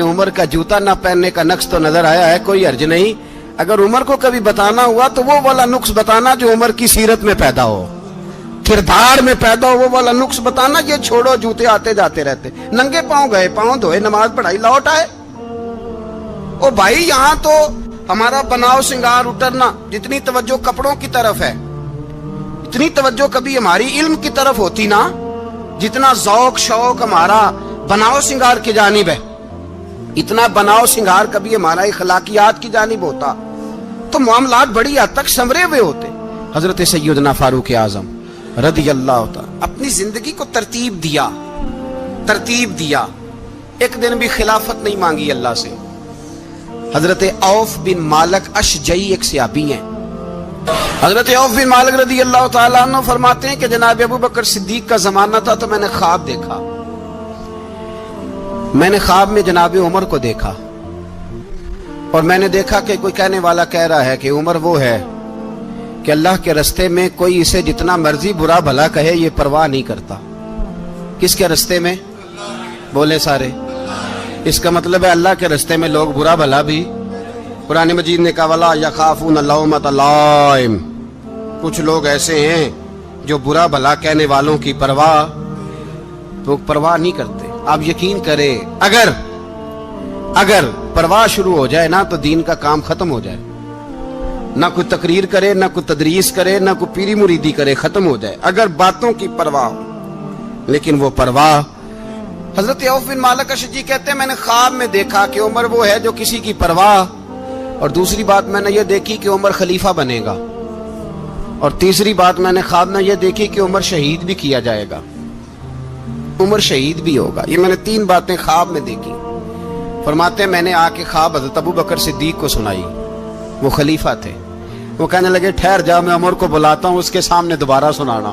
उमर का जूता ना पहनने का नक्श तो नजर आया है, कोई हर्ज नहीं। अगर उमर को कभी बताना हुआ तो वो वाला नुक्स बताना जो उमर की सीरत में पैदा हो, किरदार में पैदा हो, वो वाला नुक्स बताना। ये छोड़ो, जूते आते जाते रहते, नंगे पांव गए, पांव धोए, नमाज पढ़ाई, लौट आए। ओ भाई, यहाँ तो हमारा बनाव श्रृंगार उतरना, जितनी तवज्जो कपड़ों की तरफ है, इतनी तवज्जो कभी हमारी इल्म की तरफ होती ना, जितना जौक शौक हमारा बनाव श्रृंगार की जानिब है, इतना बनाव श्रृंगार कभी हमारा इखलाकियात की जानिब होता तो मामलात बड़ी हद तक संवरे हुए होते। हजरत सैयदना फारूक आजम रदी अल्लाह तआला अपनी जिंदगी को तरतीब दिया। एक दिन भी खिलाफत नहीं मांगी अल्लाह से। हजरत औफ बिन मालिक अशजई एक सहाबी हैं। हजरत औफ बिन मालिक रदी अल्लाह तआला अन्हु फरमाते हैं कि जनाब अबू बकर सिद्दीक का जमाना था तो मैंने ख्वाब देखा। मैंने ख्वाब में जनाब उमर को देखा और मैंने देखा कि कोई कहने वाला कह रहा है कि उमर वो है कि अल्लाह के रास्ते में कोई इसे जितना मर्जी बुरा भला कहे ये परवाह नहीं करता। किसके रास्ते में? बोले सारे। इसका मतलब है अल्लाह के रास्ते में लोग बुरा भला भी। कुरान मजीद ने कहा वला यखाफून लौमत लाइम, कुछ लोग ऐसे हैं जो बुरा भला कहने वालों की परवाह नहीं करते। आप यकीन करें, अगर परवाह शुरू हो जाए ना तो दीन का काम खत्म हो जाए। ना कोई तकरीर करे, ना कोई तदरीस करे, ना कोई पीरी मुरीदी करे, खत्म हो जाए अगर बातों की परवाह हो। लेकिन वो परवाह, हजरत औफ बिन मालिक अशजी कहते हैं मैंने ख्वाब में देखा कि उमर वो है जो किसी की परवाह, और दूसरी बात मैंने ये देखी कि उमर खलीफा बनेगा, और तीसरी बात मैंने ख्वाब में ये देखी कि उमर शहीद भी किया जाएगा, उमर शहीद भी होगा। ये मैंने तीन बातें ख्वाब में देखी। फरमाते हैं मैंने आके ख्वाब हज़रत अबू बकर सिद्दीक को सुनाई, वो खलीफा थे। वो कहने लगे ठहर जा, मैं उमर को बुलाता हूँ, उसके सामने दोबारा सुनाना,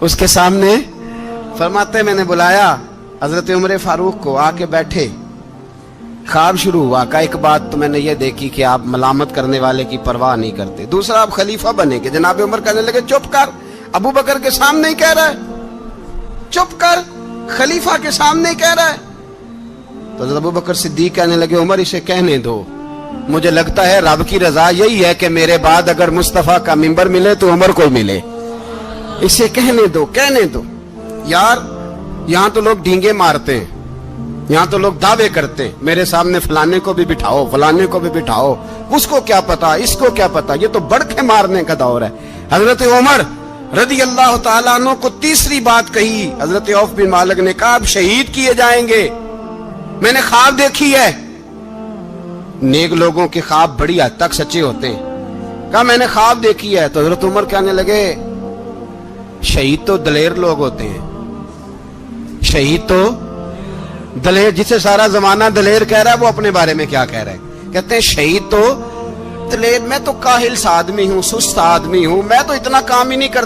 उसके सामने। फरमाते मैंने बुलाया हजरत उमर फारूक को, आके बैठे, ख्वाब शुरू हुआ। का एक बात तो मैंने ये देखी कि आप मलामत करने वाले की परवाह नहीं करते, दूसरा आप खलीफा बनेंगे। जनाब उमर कहने लगे चुप कर, अबू बकर के सामने ही कह रहा है, चुप कर, खलीफा के सामने ही कह रहा है। तो अबू बकर सिद्दीक कहने लगे उमर इसे कहने दो, मुझे लगता है रब की रजा यही है कि मेरे बाद अगर मुस्तफा का मिंबर मिले तो उमर को मिले, इसे कहने दो। यार यहाँ तो लोग ढींगे मारते हैं, यहाँ तो लोग दावे करते हैं, मेरे सामने फलाने को भी बिठाओ, फलाने को भी बिठाओ, उसको क्या पता, इसको क्या पता। ये तो बड़के मारने का दौर है। हजरत उमर रदी अल्लाह तआला अन्हु को तीसरी बात कही। हजरत औफ बिन मालिक ने कहा आप शहीद किए जाएंगे, मैंने ख्वाब देखी है। नेक लोगों के ख्वाब बड़ी हद तक सच्चे होते हैं। कहा मैंने ख्वाब देखी है। तो हजरत उमर कहने लगे शहीद तो दलेर लोग होते हैं, शहीद तो दलेर, जिसे सारा जमाना दलेर कह रहा है वो अपने बारे में क्या कह रहा है? कहते हैं शहीद तो दलेर, मैं तो काहिल सा आदमी हूं, सुस्त आदमी हूं, मैं तो इतना काम ही नहीं करता।